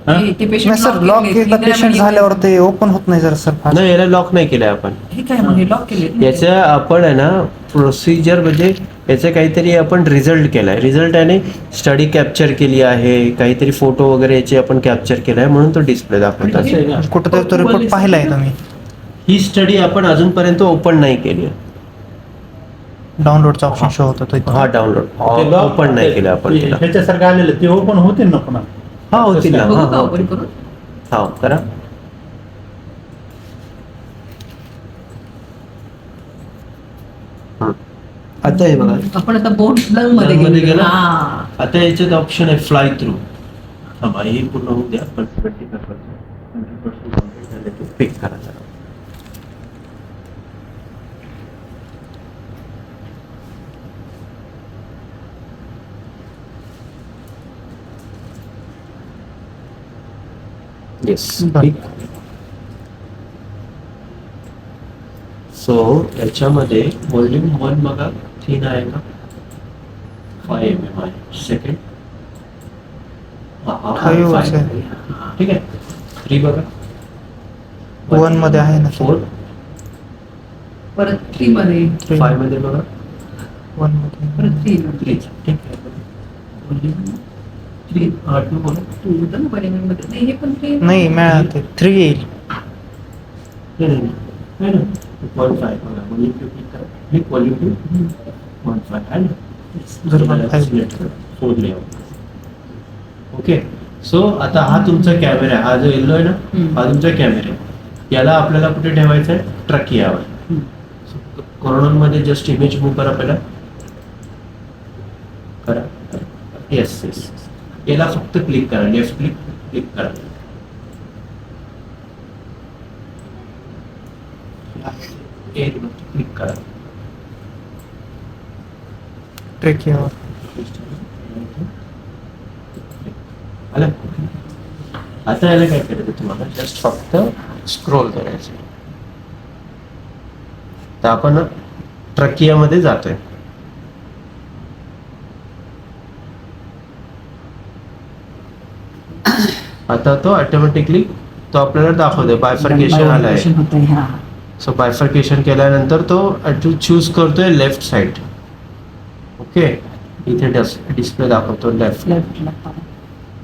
ते पेशंट नाही sir, lock एकदा पेशंट झाल्यावर ते ओपन होत नाही सर. नाही, याला लॉक नाही केलंय आपण. हे काय म्हणजे लॉक केले याचं आपण आहे ना प्रोसिजर म्हणजे याचं काहीतरी आपण रिझल्ट केलाय. रिझल्ट आहे स्टडी कॅप्चर केली आहे, काहीतरी फोटो वगैरे याचे आपण कॅप्चर केलाय म्हणून तो डिस्प्ले दाखवतात. कुठं तो रिपोर्ट पाहिलाय तुम्ही? ही स्टडी आपण अजूनपर्यंत ओपन नाही केली. डाउनलोडचा ऑप्शन शो होतो तो. हा, डाउनलोड ओपन नाही केलं आपण तिला. ह्याच्यासारखं आलेलं ते ओपन होते ना पुन्हा. हा, होतील ना. बघू का ओपन करून? हा, करा. आता हे बघा, आपण आता बोट लंग मध्ये मध्ये गेलो. गेला. हा. आता याच्यात ऑप्शन आहे फ्लाय थ्रू. थांबा, हे पूर्ण होऊ द्या. आपण 20% complete झाले की पिक करा जरा. येस, सो याच्यामध्ये व्हॉल्यूम 1 बघा, 3 आहे का? 5 mm आहे. सेकंड ठीक आहे. 3 बघा, 1 मध्ये आहे ना 4, परत 3 मध्ये, 5 मध्ये बघा, 1 मध्ये. परत 3 3. ठीक आहे. व्हॉल्यूम 3 2 बोला. 2 होतं ना मध्ये. नाही, हे पण 3 नाही मिळालं ते 3 येईल. नाही ना, 1.5 बघा. व्हॉल्यूम 2 क्लिक करा. क्लिक व्हॉल्यूम 2 1.5 आहे ना. 0.5. 4 लेआउट. ओके. सो आता हा तुमचा कॅमेरा आहे. हा जो येल्लो आहे ना, हा तुमचा कॅमेरा आहे. याला आपल्याला कुठे ठेवायचा आहे? ट्रकियावर. कोरोनामध्ये जस्ट इमेज मूव्ह करा पहिला. करा. Yes yes. याला फक्त क्लिक करा. लेफ्ट क्लिक क्लिक करा. क्लिक करा. ट्रेकियावर. आलं? आता याला काय करायचं तुम्हाला? जस्ट फक्त स्क्रोल करायचं. तर आपण ट्रकियामध्ये जातोय. आता तो ऑटोमॅटिकली तो आपल्याला दाखवतोय बायफर्केशन आलाय. सो बायफर्केशन केल्यानंतर तो चूज करतोय लेफ्ट साइड. ओके, इथे डिस्प्ले दाखवतो लेफ्ट.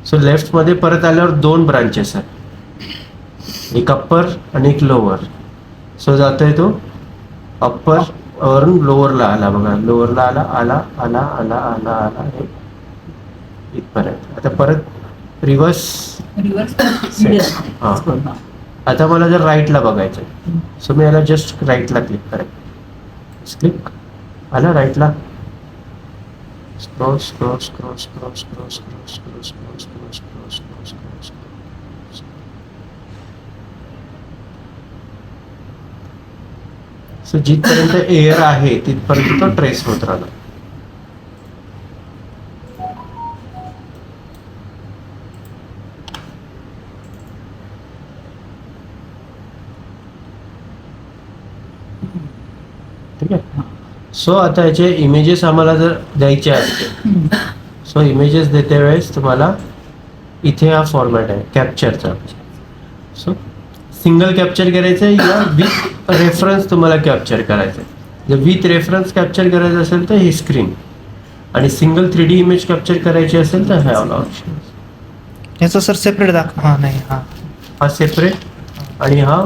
सो लेफ्ट मध्ये परत आल्यावर 2 ब्रांचेस आहेत, एक अप्पर आणि एक लोअर. सो जातोय तो अप्पर वरून लोअरला आला बघा. लोअरला आला आला आला आला आला आला हे इथपर्यंत. आता परत रिव्हर्स. हा. आता मला जर राईटला बघायचं, सो मी याला जस्ट राईटला क्लिक करायचं. क्लिक आला राईटला. Scroll scroll scroll scroll scroll scroll scroll scroll scroll scroll scroll scroll. So जिथपर्यंत एअर आहे तिथपर्यंत तो ट्रेस होत राहतो. ठीक आहे. सो आता याचे इमेजेस आम्हाला जर द्यायचे असतील, सो इमेजेस देते वेळेस तुम्हाला इथे हा फॉर्मॅट आहे कॅप्चरचा. सो सिंगल कॅप्चर करायचं आहे या विथ रेफरन्स तुम्हाला कॅप्चर करायचं आहे. जर विथ रेफरन्स कॅप्चर करायचं असेल तर ही स्क्रीन, आणि सिंगल 3D इमेज कॅप्चर करायची असेल तर हा ऑप्शन. याचं सर सेपरेट हां नाही हां हा सेपरेट आणि हा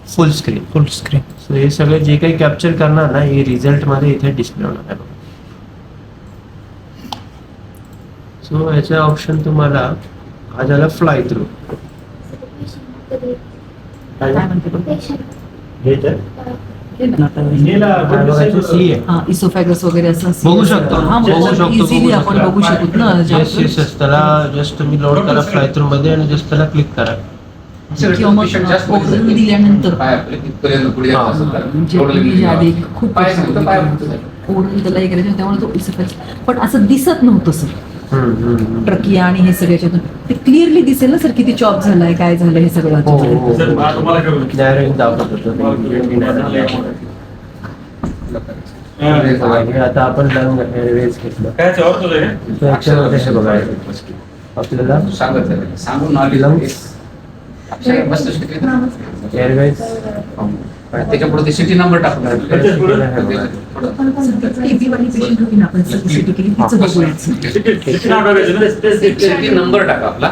फुल स्क्रीन. फुल स्क्रीन. सो हे सगळं जे काही कॅप्चर करणार ना हे रिझल्टमध्ये इथे डिस्प्ले होणार आहे. सो याचा ऑप्शन तुम्हाला हा झाला फ्लाय थ्रू. इसोफॅगस वगैरे असं बघू शकतो. इझिली आपण बघू शकतो ना. त्याला जस्ट तुम्ही लोड करा फ्लाय थ्रू मध्ये आणि जस्ट त्याला क्लिक करा. किंवा मग ओरल दिल्यानंतर खूप ओरल त्याला हे करायचं त्यामुळे तो इसोफॅगस. पण असं दिसत नव्हतं सर ट्रकिया आणि हे सगळ्याच्यातून. ते क्लिअरली दिसेल ना सर किती चॉप झालाय काय झालं हे सगळं. आता आपण लंग रेज घेतलं. आपल्याला सांगत सांगून आली अक्षर मस्त शिकले एअरवेज त्याच्या पुढे सिटी नंबर टाकणार TB वाली पेशंट होती ना आपण CT केली तिचं बघूयाच. सिटी नंबर टाका आपला